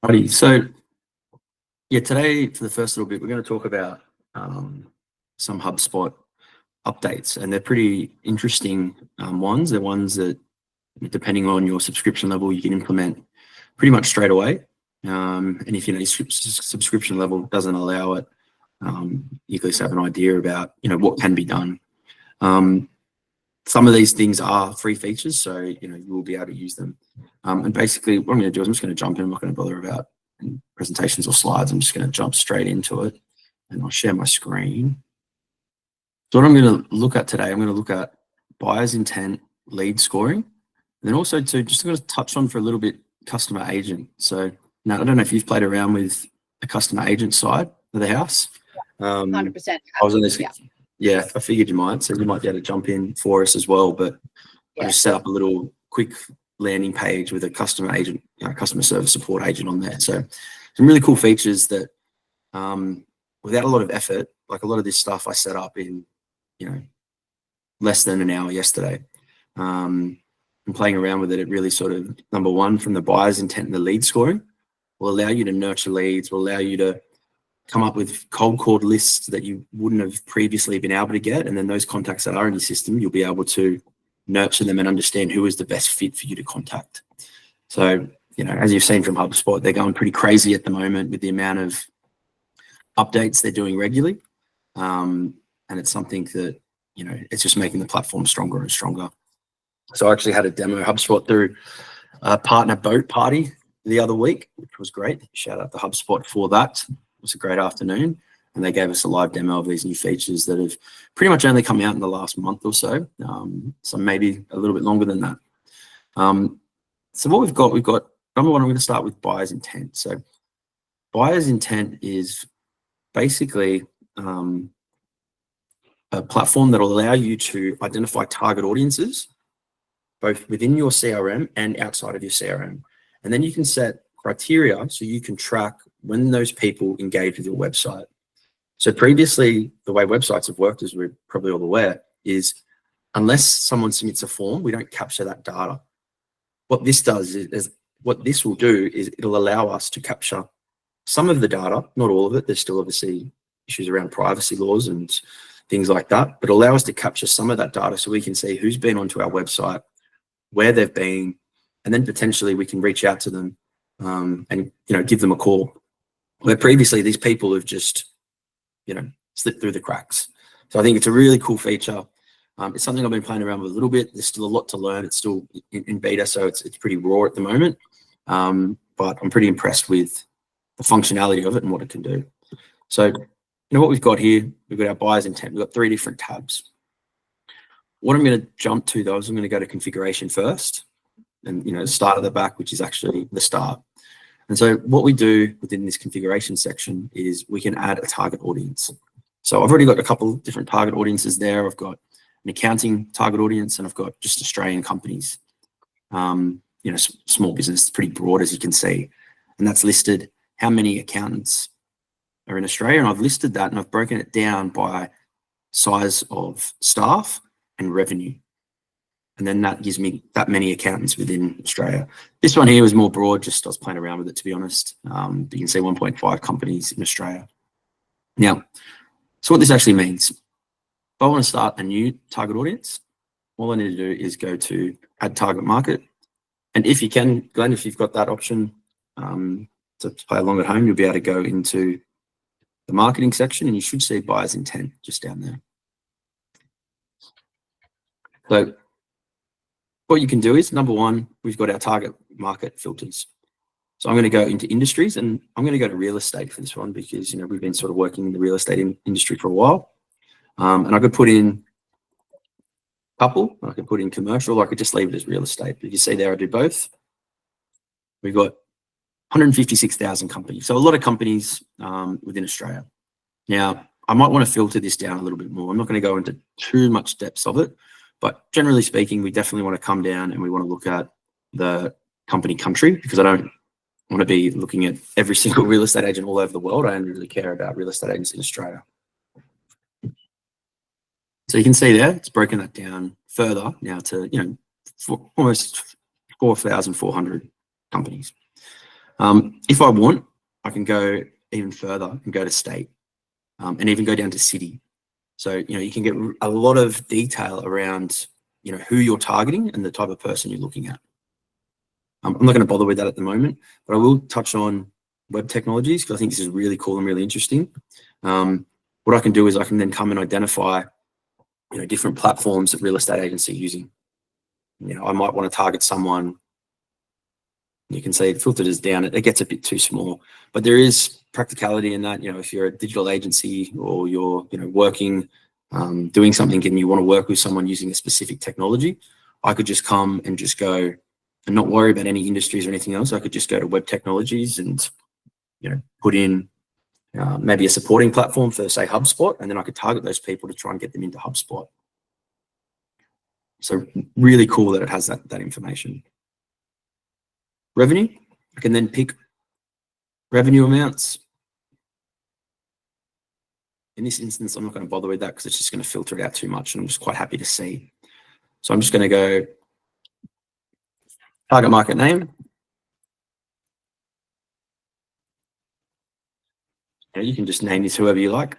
Alrighty, so yeah, today for the first little bit, we're going to talk about some HubSpot updates, and they're pretty interesting ones. They're ones that, depending on your subscription level, you can implement pretty much straight away. And if your subscription level doesn't allow it, you at least have an idea about what can be done. Some of these things are free features, so you will be able to use them. And basically, what I'm going to do is I'm just going to jump in. I'm not going to bother about presentations or slides. I'm just going to jump straight into it, and I'll share my screen. So what I'm going to look at today, I'm going to look at buyer's intent, lead scoring, and then also just going to touch on for a little bit customer agent. So now I don't know if you've played around with the customer agent side of the house. 100%. I was on this. Yeah, I figured you might, so you might be able to jump in for us as well. But I just set up a little quick landing page with a customer agent, customer service support agent on there. So some really cool features that, without a lot of effort, like a lot of this stuff I set up in, less than an hour yesterday. And playing around with it, it really sort of, number one, from the buyer's intent and the lead scoring, will allow you to nurture leads, will allow you to come up with cold call lists that you wouldn't have previously been able to get. And then those contacts that are in your system, you'll be able to nurture them and understand who is the best fit for you to contact. So, as you've seen from HubSpot, they're going pretty crazy at the moment with the amount of updates they're doing regularly. And it's something that, it's just making the platform stronger and stronger. So I actually had a demo HubSpot through a partner boat party the other week, which was great. Shout out to HubSpot for that. It was a great afternoon, and they gave us a live demo of these new features that have pretty much only come out in the last month or so, so maybe a little bit longer than that. So what we've got number one, I'm going to start with buyer's intent. So buyer's intent is basically a platform that will allow you to identify target audiences, both within your CRM and outside of your CRM. And then you can set criteria so you can track when those people engage with your website. So previously, the way websites have worked, as we're probably all aware, is unless someone submits a form, we don't capture that data. What this does is what this will do is it'll allow us to capture some of the data, not all of it. There's still obviously issues around privacy laws and things like that, but allow us to capture some of that data so we can see who's been onto our website, where they've been, and then potentially we can reach out to them and give them a call. Where previously these people have just slipped through the cracks. So I think it's a really cool feature. It's something I've been playing around with a little bit. There's still a lot to learn. It's still in beta, so it's pretty raw at the moment. But I'm pretty impressed with the functionality of it and what it can do. So what we've got here, we've got our buyer's intent. We've got 3 different tabs. What I'm going to jump to though is I'm going to go to configuration first, and start at the back, which is actually the start. And so what we do within this configuration section is we can add a target audience. So I've already got a couple of different target audiences there. I've got an accounting target audience, and I've got just Australian companies. Small business, pretty broad, as you can see. And that's listed how many accountants are in Australia. And I've listed that, and I've broken it down by size of staff and revenue. And then that gives me that many accountants within Australia. This one here was more broad, just I was playing around with it, to be honest. But you can see 1.5 companies in Australia. Now, so what this actually means, if I want to start a new target audience, all I need to do is go to add target market. And if you can, Glenn, if you've got that option to play along at home, you'll be able to go into the marketing section, and you should see buyer's intent just down there. So what you can do is, number one, we've got our target market filters. So I'm going to go into industries, and I'm going to go to real estate for this one because, we've been sort of working in the real estate industry for a while. And I could put in couple, I could put in commercial, or I could just leave it as real estate. But you see there, I do both. We've got 156,000 companies. So a lot of companies within Australia. Now, I might want to filter this down a little bit more. I'm not going to go into too much depths of it. But generally speaking, we definitely want to come down and we want to look at the company country, because I don't want to be looking at every single real estate agent all over the world. I only really care about real estate agents in Australia. So you can see there, it's broken that down further now to, almost 4,400 companies. If I want, I can go even further and go to state, and even go down to city. So, you can get a lot of detail around, who you're targeting and the type of person you're looking at. I'm not going to bother with that at the moment, but I will touch on web technologies because I think this is really cool and really interesting. What I can do is I can then come and identify, different platforms that real estate agents are using. I might want to target someone. You can see it filtered as down. It gets a bit too small, but there is practicality in that. If you're a digital agency or you're, working, doing something and you want to work with someone using a specific technology, I could just come and just go and not worry about any industries or anything else. I could just go to web technologies and, put in maybe a supporting platform for, say, HubSpot, and then I could target those people to try and get them into HubSpot. So really cool that it has that information. Revenue, I can then pick revenue amounts. In this instance, I'm not going to bother with that because it's just going to filter it out too much, and I'm just quite happy to see. So I'm just going to go target market name. You can just name this whoever you like.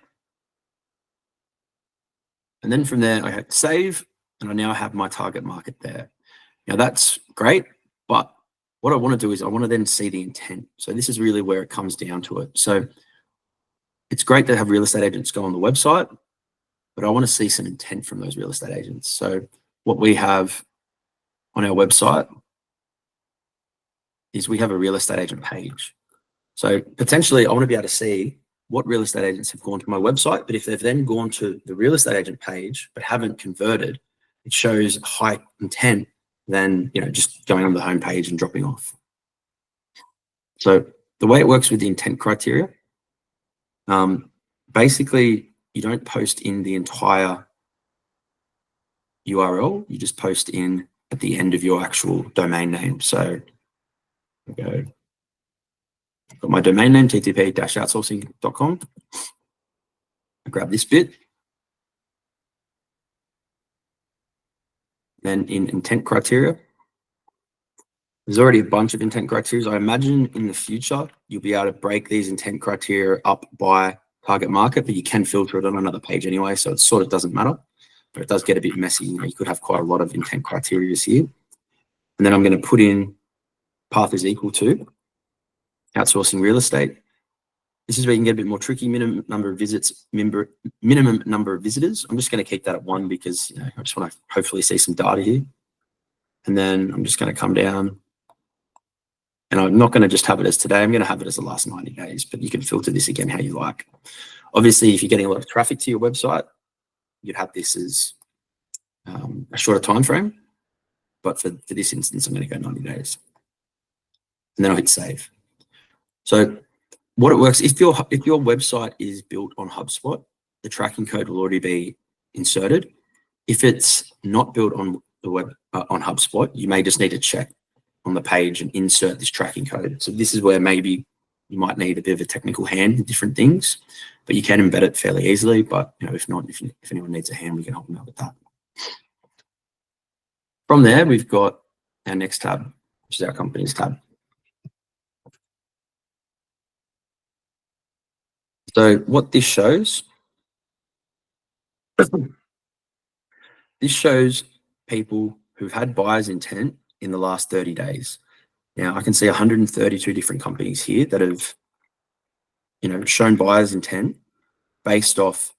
And then from there, I hit save, and I now have my target market there. Now that's great, but what I want to do is I want to then see the intent. So this is really where it comes down to it. So it's great to have real estate agents go on the website, but I want to see some intent from those real estate agents. So what we have on our website is we have a real estate agent page. So potentially I want to be able to see what real estate agents have gone to my website, but if they've then gone to the real estate agent page but haven't converted, it shows high intent than just going on the homepage and dropping off. So the way it works with the intent criteria, basically you don't post in the entire URL, you just post in at the end of your actual domain name. So I've got my domain name, ttp-outsourcing.com. I grab this bit. Then in intent criteria, there's already a bunch of intent criteria. I imagine in the future, you'll be able to break these intent criteria up by target market, but you can filter it on another page anyway, so it sort of doesn't matter, but it does get a bit messy. You could have quite a lot of intent criteria here. And then I'm going to put in path is equal to outsourcing real estate. This is where you can get a bit more tricky. Minimum number of visits, minimum number of visitors. I'm just going to keep that at 1 because I just want to hopefully see some data here. And then I'm just going to come down, and I'm not going to just have it as today. I'm going to have it as the last 90 days, but you can filter this again how you like. Obviously, if you're getting a lot of traffic to your website, you'd have this as a shorter time frame. But for this instance, I'm going to go 90 days. And then I'll hit save. So what it works, if your website is built on HubSpot, the tracking code will already be inserted. If it's not built on the web on HubSpot, you may just need to check on the page and insert this tracking code. So this is where maybe you might need a bit of a technical hand in different things, but you can embed it fairly easily. But if not, if anyone needs a hand, we can help them out with that. From there, we've got our next tab, which is our companies tab. So what this shows, this shows people who've had buyer's intent in the last 30 days. Now I can see 132 different companies here that have, shown buyer's intent based off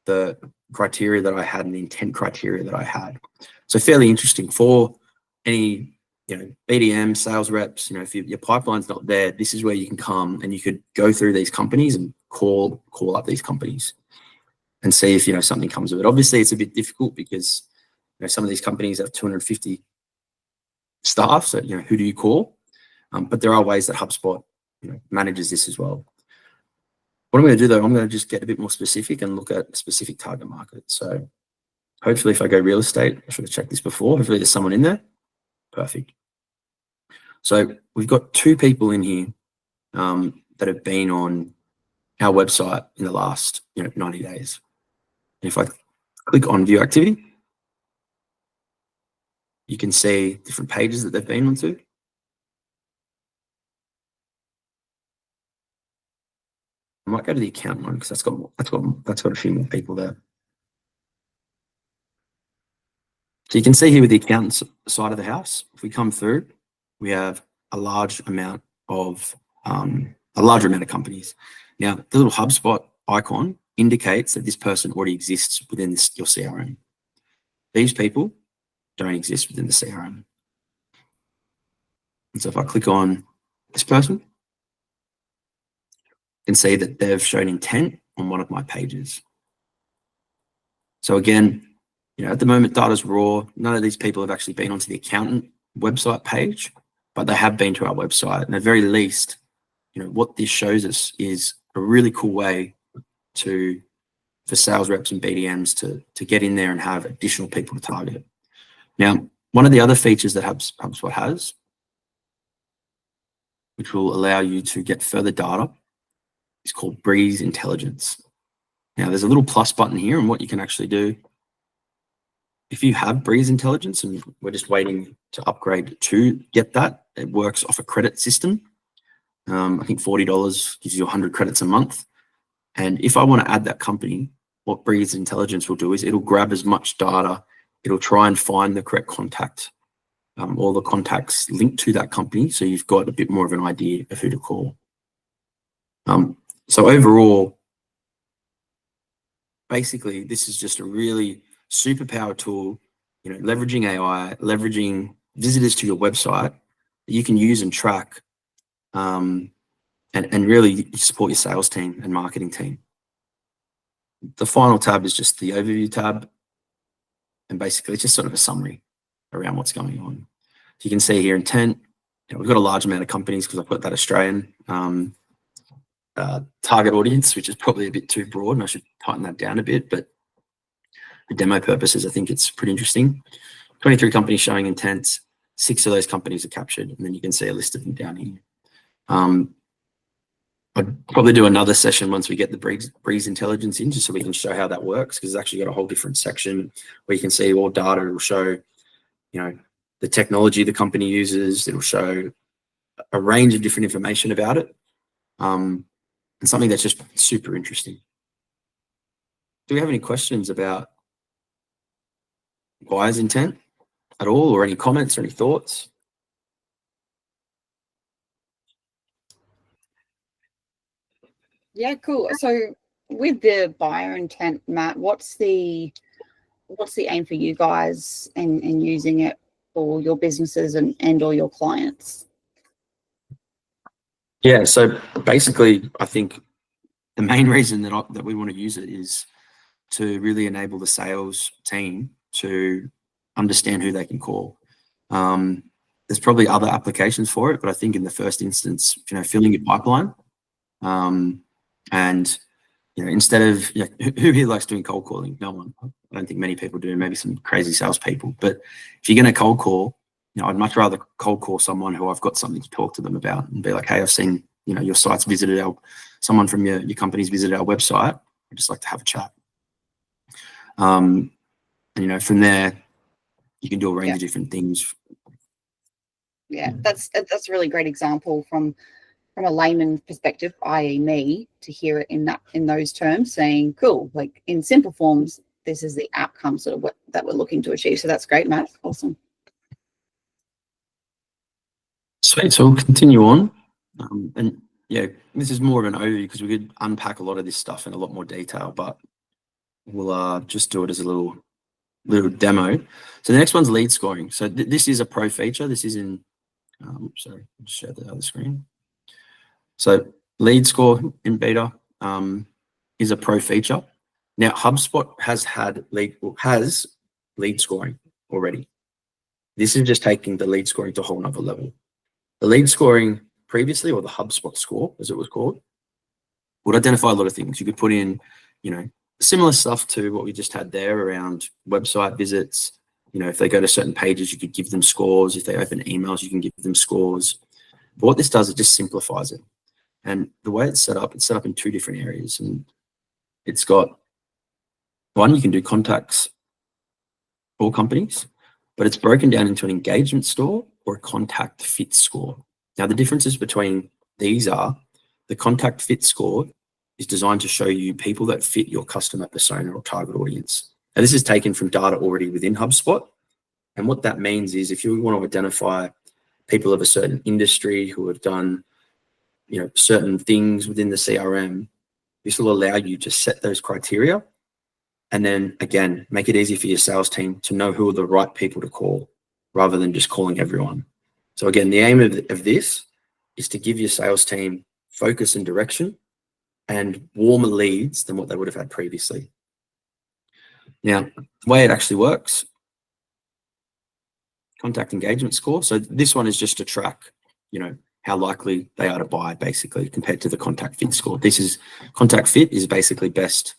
the criteria that I had and the intent criteria that I had. So fairly interesting for any, BDM sales reps. If your pipeline's not there, this is where you can come and you could go through these companies and call up these companies and see if something comes of it. Obviously, it's a bit difficult because some of these companies have 250 staff. So who do you call? But there are ways that HubSpot manages this as well. What I'm going to do though, I'm going to just get a bit more specific and look at a specific target market. So hopefully, if I go real estate, I should have checked this before. Hopefully, there's someone in there. Perfect. So we've got 2 people in here that have been on our website in the last 90 days. And if I click on view activity, you can see different pages that they've been onto. might go to the account one because that's got a few more people there. So you can see here with the accountant's side of the house, if we come through, we have a large amount of companies. Now, the little HubSpot icon indicates that this person already exists within your CRM. These people don't exist within the CRM. And so if I click on this person, you can see that they've shown intent on one of my pages. So again, at the moment, data's raw. None of these people have actually been onto the accountant website page, but they have been to our website. And at the very least, what this shows us is a really cool way for sales reps and BDMs to get in there and have additional people to target. Now, one of the other features that HubSpot has, which will allow you to get further data, is called Breeze Intelligence. Now, there's a little plus button here, and what you can actually do, if you have Breeze Intelligence, and we're just waiting to upgrade to get that, it works off a credit system. I think $40 gives you 100 credits a month. And if I want to add that company, what Breeze Intelligence will do is it'll grab as much data, it'll try and find the correct contact, all the contacts linked to that company, so you've got a bit more of an idea of who to call. So overall, basically, this is just a really superpower tool, leveraging AI, leveraging visitors to your website that you can use and track, and really support your sales team and marketing team. The final tab is just the overview tab, and basically it's just sort of a summary around what's going on. So you can see here intent. We've got a large amount of companies because I've got that Australian target audience, which is probably a bit too broad, and I should tighten that down a bit, but for demo purposes, I think it's pretty interesting. 23 companies showing intent, 6 of those companies are captured, and then you can see a list of them down here. I'd probably do another session once we get the Breeze Intelligence in, just so we can show how that works, because it's actually got a whole different section where you can see all data. It will show, the technology the company uses. It will show a range of different information about it, and something that's just super interesting. Do we have any questions about buyer's intent at all, or any comments or any thoughts? Yeah, cool. So with the buyer intent, Matt, what's the aim for you guys in using it for your businesses and or your clients? Yeah, so basically, I think the main reason that we want to use it is to really enable the sales team to understand who they can call. There's probably other applications for it, but I think in the first instance, filling your pipeline, and instead of who here likes doing cold calling? No one. I don't think many people do. Maybe some crazy salespeople. But if you're going to cold call, I'd much rather cold call someone who I've got something to talk to them about and be like, hey, I've seen your site's visited someone from your company's visited our website. I'd just like to have a chat. And from there, you can do a range of different things. Yeah, that's a really great example from a layman's perspective, i.e. me, to hear it in those terms, saying, cool, like in simple forms, this is the outcome sort of that we're looking to achieve. So that's great, Matt. Awesome. Sweet. So we'll continue on. And yeah, this is more of an overview because we could unpack a lot of this stuff in a lot more detail, but we'll just do it as a little demo. So the next one's lead scoring. So this is a pro feature. This is in, sorry, I'll just share the other screen. So lead score in beta is a pro feature. Now HubSpot has lead scoring already. This is just taking the lead scoring to a whole nother level. The lead scoring previously, or the HubSpot score, as it was called, would identify a lot of things. You could put in, similar stuff to what we just had there around website visits. If they go to certain pages, you could give them scores. If they open emails, you can give them scores. But what this does, it just simplifies it. And the way it's set up in 2 different areas. And it's got one, you can do contacts for companies, but it's broken down into an engagement score or a contact fit score. Now, the differences between these are the contact fit score is designed to show you people that fit your customer persona or target audience. Now, this is taken from data already within HubSpot. And what that means is if you want to identify people of a certain industry who have done, certain things within the CRM, this will allow you to set those criteria and then, again, make it easy for your sales team to know who are the right people to call rather than just calling everyone. So again, the aim of this is to give your sales team focus and direction and warmer leads than what they would have had previously. Now, the way it actually works, contact engagement score. So this one is just to track, how likely they are to buy, basically, compared to the contact fit score. Contact fit is basically best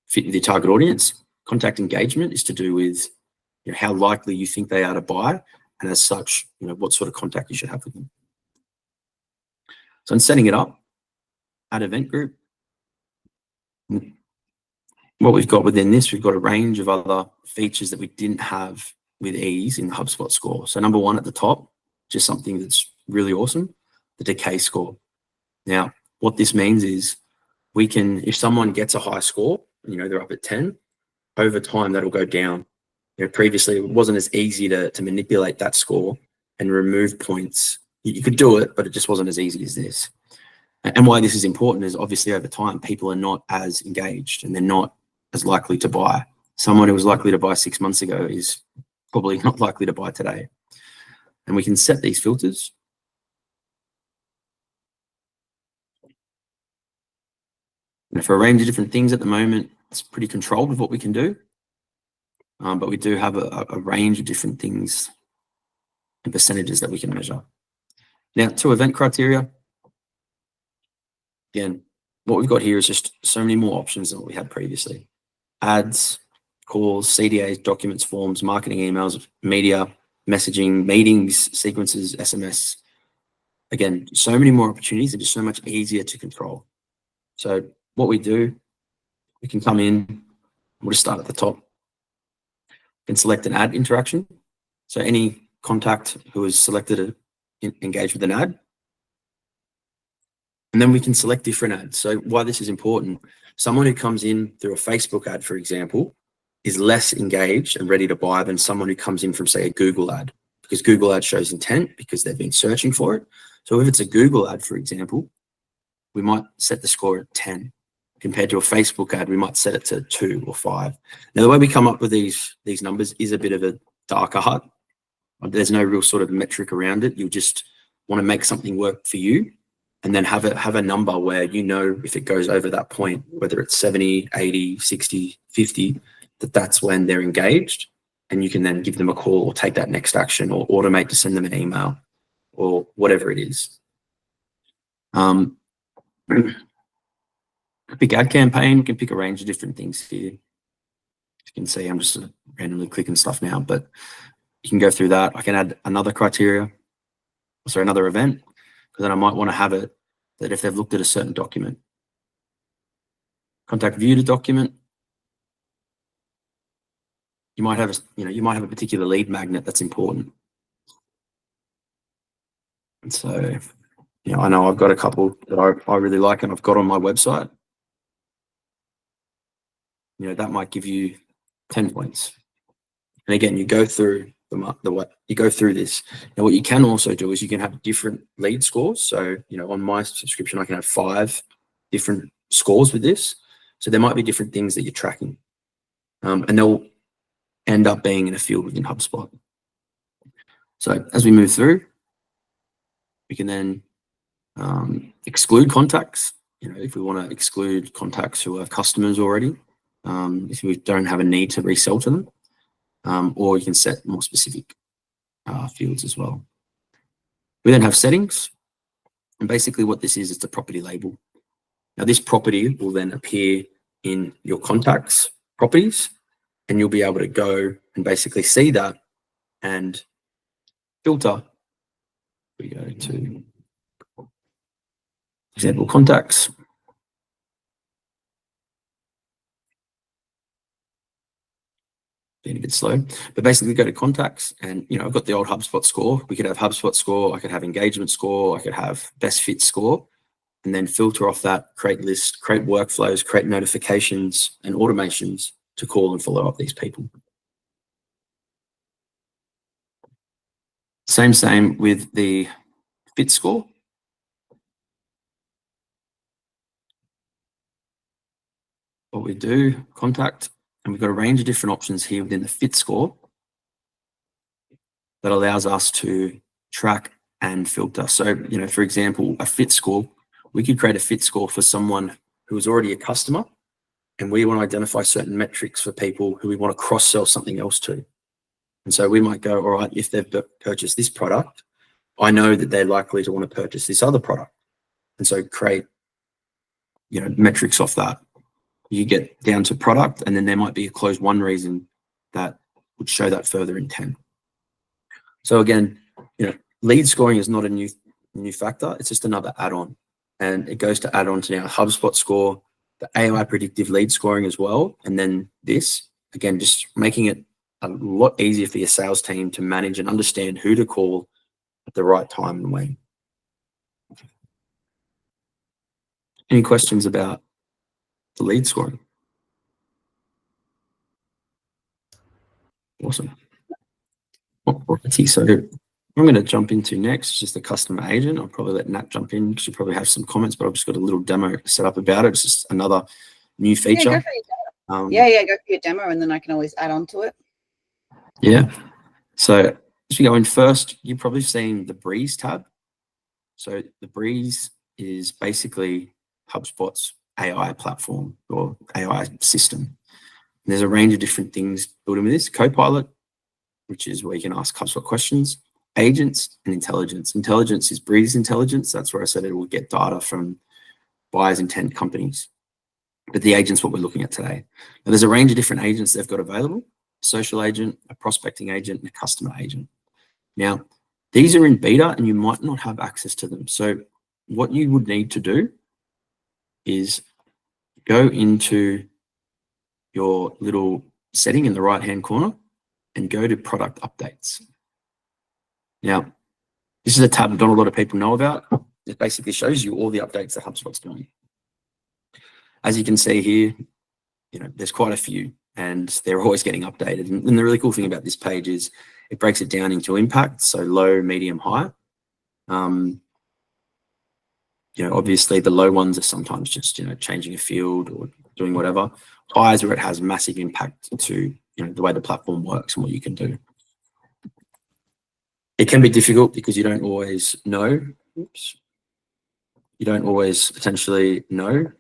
fit with your target audience. Contact engagement is to do with how likely you think they are to buy, and as such, what sort of contact you should have with them. So in setting it up, add event group. What we've got within this, we've got a range of other features that we didn't have with ease in the HubSpot score. So number one at the top, just something that's really awesome, the decay score. Now, what this means is we can, if someone gets a high score, they're up at 10, over time that'll go down. Previously it wasn't as easy to manipulate that score and remove points. You could do it, but it just wasn't as easy as this. And why this is important is obviously over time, people are not as engaged and they're not as likely to buy. Someone who was likely to buy 6 months ago is probably not likely to buy today. And we can set these filters. And for a range of different things at the moment, it's pretty controlled with what we can do. But we do have a range of different things and percentages that we can measure. Now, to event criteria, again, what we've got here is just so many more options than what we had previously. Ads, calls, CDAs, documents, forms, marketing emails, media, messaging, meetings, sequences, SMS. Again, so many more opportunities and just so much easier to control. So what we do, we can come in, we'll just start at the top. We can select an ad interaction. So any contact who is selected to engage with an ad. And then we can select different ads. So why this is important, someone who comes in through a Facebook ad, for example, is less engaged and ready to buy than someone who comes in from, say, a Google ad, because Google ad shows intent because they've been searching for it. So if it's a Google ad, for example, we might set the score at 10. Compared to a Facebook ad, we might set it to 2 or 5. Now, the way we come up with these numbers is a bit of a dark art. There's no real sort of metric around it. You just want to make something work for you and then have a number where if it goes over that point, whether it's 70, 80, 60, 50, that's when they're engaged, and you can then give them a call or take that next action or automate to send them an email or whatever it is. Pick ad campaign, we can pick a range of different things here. You can see I'm just sort of randomly clicking stuff now, but you can go through that. I can add another another event, because then I might want to have it that if they've looked at a certain document, contact viewed a document, you might have a particular lead magnet that's important. And so, I know I've got a couple that I really like and I've got on my website. That might give you 10 points. And again, you go through this. Now, what you can also do is you can have different lead scores. So, on my subscription, I can have 5 different scores with this. So there might be different things that you're tracking. And they'll end up being in a field within HubSpot. So as we move through, we can then exclude contacts. If we want to exclude contacts who are customers already, if we don't have a need to resell to them, or you can set more specific fields as well. We then have settings, and basically what this is the property label. Now this property will then appear in your contacts properties, and you'll be able to go and basically see that and filter. We go to, for example, contacts. Being a bit slow, but basically go to contacts, and I've got the old HubSpot score. We could have HubSpot score, I could have engagement score, I could have best fit score. and then filter off that, create lists, create workflows, create notifications and automations to call and follow up these people. Same with the fit score. What we do, contact, and we've got a range of different options here within the fit score that allows us to track and filter. So, for example, a fit score, we could create a fit score for someone who is already a customer, and we want to identify certain metrics for people who we want to cross-sell something else to. And so we might go, all right, if they've purchased this product, I know that they're likely to want to purchase this other product. And so create, metrics off that. You get down to product, and then there might be a closed won reason that would show that further intent. So again, lead scoring is not a new factor. It's just another add-on, and it goes to add on to now HubSpot score, the AI predictive lead scoring as well. And then this, again, just making it a lot easier for your sales team to manage and understand who to call at the right time and when. Any questions about the lead scoring? Awesome. Alrighty, so I'm going to jump into next, just the customer agent. I'll probably let Nat jump in. She'll probably have some comments, but I've just got a little demo set up about it. It's just another new feature. Yeah, go for your demo. Go for your demo, and then I can always add on to it. Yeah. So as we go in first, you've probably seen the Breeze tab. So the Breeze is basically HubSpot's AI platform or AI system. And there's a range of different things built in with this. Copilot, which is where you can ask HubSpot questions, agents, and intelligence. Intelligence is Breeze intelligence. That's where I said it will get data from buyers' intent companies. But the agent's what we're looking at today. Now, there's a range of different agents they've got available: a social agent, a prospecting agent, and a customer agent. Now, these are in beta and you might not have access to them. So what you would need to do is go into your little setting in the right-hand corner and go to product updates. Now, this is a tab not a lot of people know about. It basically shows you all the updates that HubSpot's doing. As you can see here, there's quite a few, and they're always getting updated. And the really cool thing about this page is it breaks it down into impact, so low, medium, high. Obviously the low ones are sometimes just, changing a field or doing whatever. Highs where it has massive impact to, the way the platform works and what you can do. It can be difficult because you don't always know. Oops. You don't always potentially know.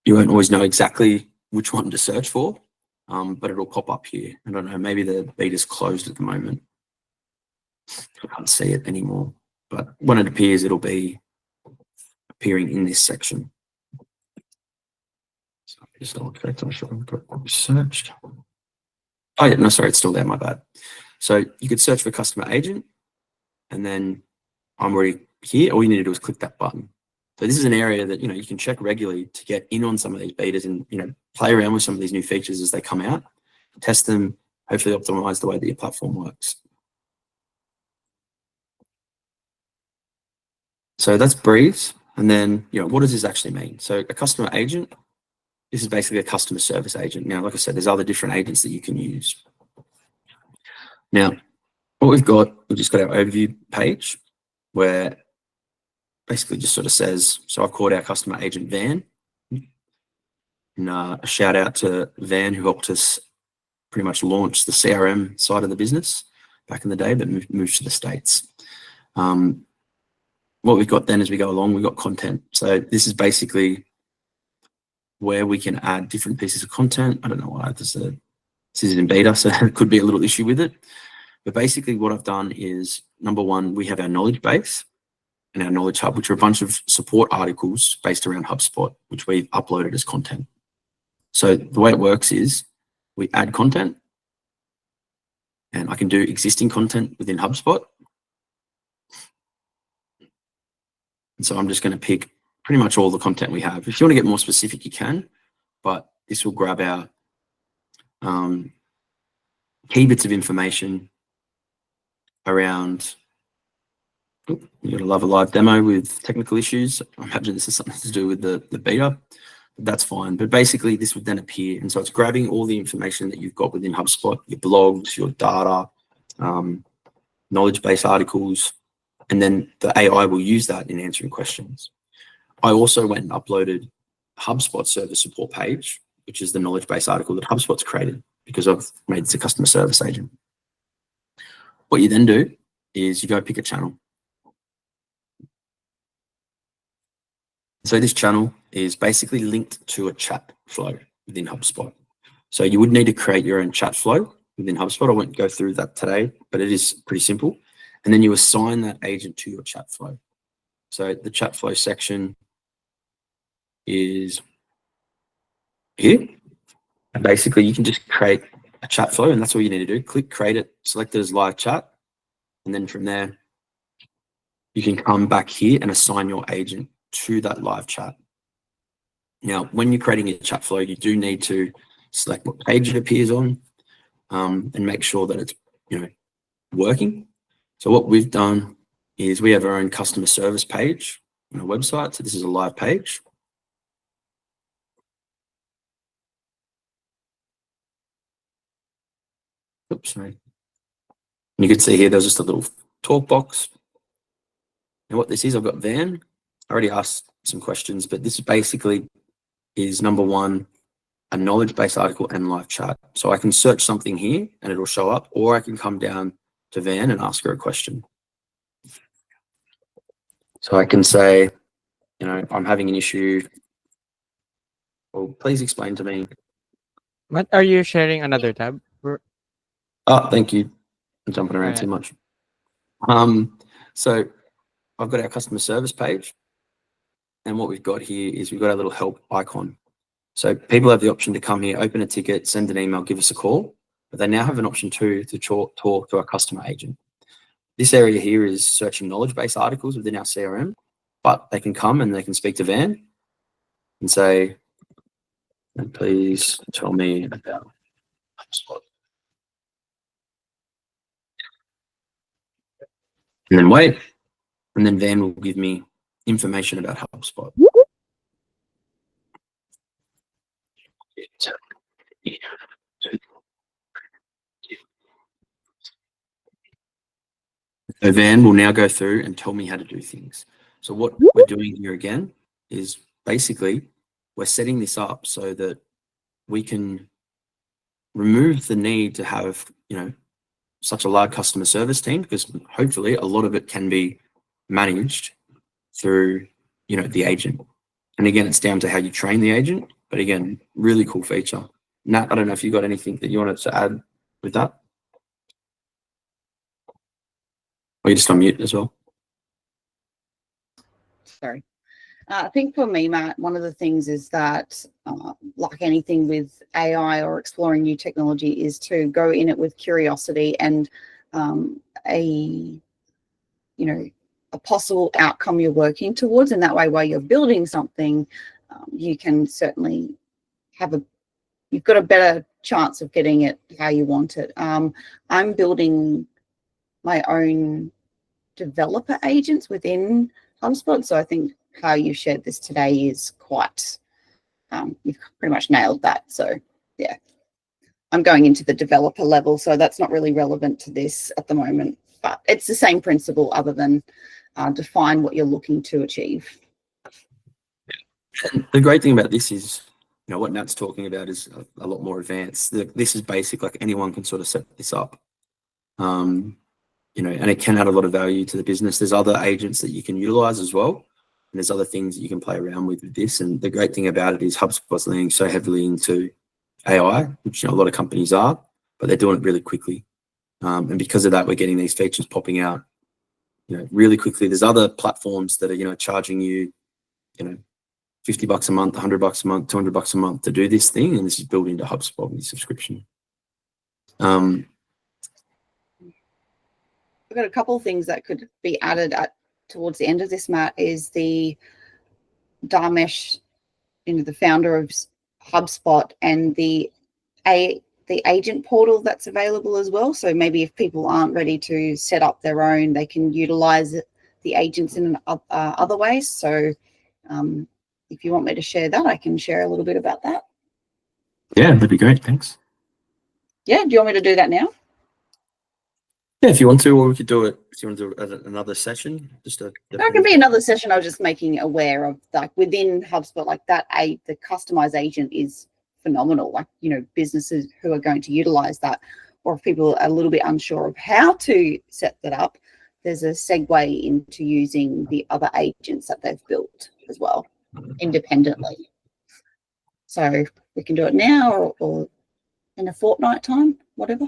You won't always know exactly which one to search for, but it'll pop up here. I don't know, maybe the beta's closed at the moment. I can't see it anymore, but when it appears, it'll be appearing in this section. So just double check, I'm sure I've got searched. Oh yeah, no, sorry, it's still there, my bad. So you could search for customer agent, and then I'm already here. All you need to do is click that button. So this is an area that, you can check regularly to get in on some of these betas and, play around with some of these new features as they come out, test them, hopefully optimize the way that your platform works. So that's Breeze. And then, what does this actually mean? So a customer agent, this is basically a customer service agent. Now, like I said, there's other different agents that you can use. Now, what we've just got our overview page where basically just sort of says, so I've called our customer agent Van. And a shout out to Van, who helped us pretty much launch the CRM side of the business back in the day, but moved to the States. What we've got then as we go along, we've got content. So this is basically where we can add different pieces of content. I don't know why this is in beta, so there could be a little issue with it. But basically what I've done is, number one, we have our knowledge base and our knowledge hub, which are a bunch of support articles based around HubSpot, which we've uploaded as content. So the way it works is we add content, and I can do existing content within HubSpot. And so I'm just going to pick pretty much all the content we have. If you want to get more specific, you can, but this will grab our key bits of information around, you're going to love a live demo with technical issues. I imagine this is something to do with the beta. That's fine. But basically, this would then appear. And so it's grabbing all the information that you've got within HubSpot, your blogs, your data, knowledge-based articles, and then the AI will use that in answering questions. I also went and uploaded HubSpot service support page, which is the knowledge-based article that HubSpot's created because I've made this a customer service agent. What you then do is you go pick a channel. So this channel is basically linked to a chat flow within HubSpot. So you would need to create your own chat flow within HubSpot. I won't go through that today, but it is pretty simple. And then you assign that agent to your chat flow. So the chat flow section is here. And basically you can just create a chat flow, and that's all you need to do. Click create it, select it as live chat. And then from there, you can come back here and assign your agent to that live chat. Now, when you're creating a chat flow, you do need to select what page it appears on, and make sure that it's, working. So what we've done is we have our own customer service page on our website. So this is a live page. Oops, sorry. And you can see here, there's just a little talk box. And what this is, I've got Van. I already asked some questions, but this basically is number one, a knowledge-based article and live chat. So I can search something here and it'll show up, or I can come down to Van and ask her a question. So I can say, I'm having an issue. Well, please explain to me. What are you sharing another tab? Oh, thank you. I'm jumping around too much. So I've got our customer service page. And what we've got here is we've got our little help icon. So people have the option to come here, open a ticket, send an email, give us a call. But they now have an option too to talk to our customer agent. This area here is searching knowledge-based articles within our CRM, but they can come and they can speak to Van and say, please tell me about HubSpot. And then wait, and then Van will give me information about HubSpot. So Van will now go through and tell me how to do things. So what we're doing here again is basically we're setting this up so that we can remove the need to have, such a large customer service team, because hopefully a lot of it can be managed through, the agent. And again, it's down to how you train the agent. But again, really cool feature. Nat, I don't know if you got anything that you wanted to add with that. Or you just on mute as well. Sorry. I think for me, Matt, one of the things is that, like anything with AI or exploring new technology, is to go in it with curiosity and a possible outcome you're working towards. And that way, while you're building something, you can certainly you've got a better chance of getting it how you want it. I'm building my own developer agents within HubSpot. So I think how you shared this today is quite, you've pretty much nailed that. So yeah, I'm going into the developer level. So that's not really relevant to this at the moment, but it's the same principle other than define what you're looking to achieve. And the great thing about this is, what Nat's talking about is a lot more advanced. This is basic, like anyone can sort of set this up. And it can add a lot of value to the business. There's other agents that you can utilize as well. And there's other things that you can play around with this. And the great thing about it is HubSpot's leaning so heavily into AI, which a lot of companies are, but they're doing it really quickly. And because of that, we're getting these features popping out, really quickly. There's other platforms that are, charging you, $50 a month, $100 a month, $200 a month to do this thing. And this is built into HubSpot with subscription. I've got a couple of things that could be added towards the end of this, Matt, is the Dharmesh, the founder of HubSpot, and the the agent portal that's available as well. So maybe if people aren't ready to set up their own, they can utilize the agents in other ways. So if you want me to share that, I can share a little bit about that. Yeah, that'd be great. Thanks. Yeah, do you want me to do that now? Yeah, if you want to, or we could do it. If you want to do it at another session, just a. That can be another session. I was just making aware of, like, within HubSpot, like that, the customized agent is phenomenal. Like, you know, businesses who are going to utilize that, or if people are a little bit unsure of how to set that up, there's a segue into using the other agents that they've built as well independently. So we can do it now or in a fortnight time, whatever.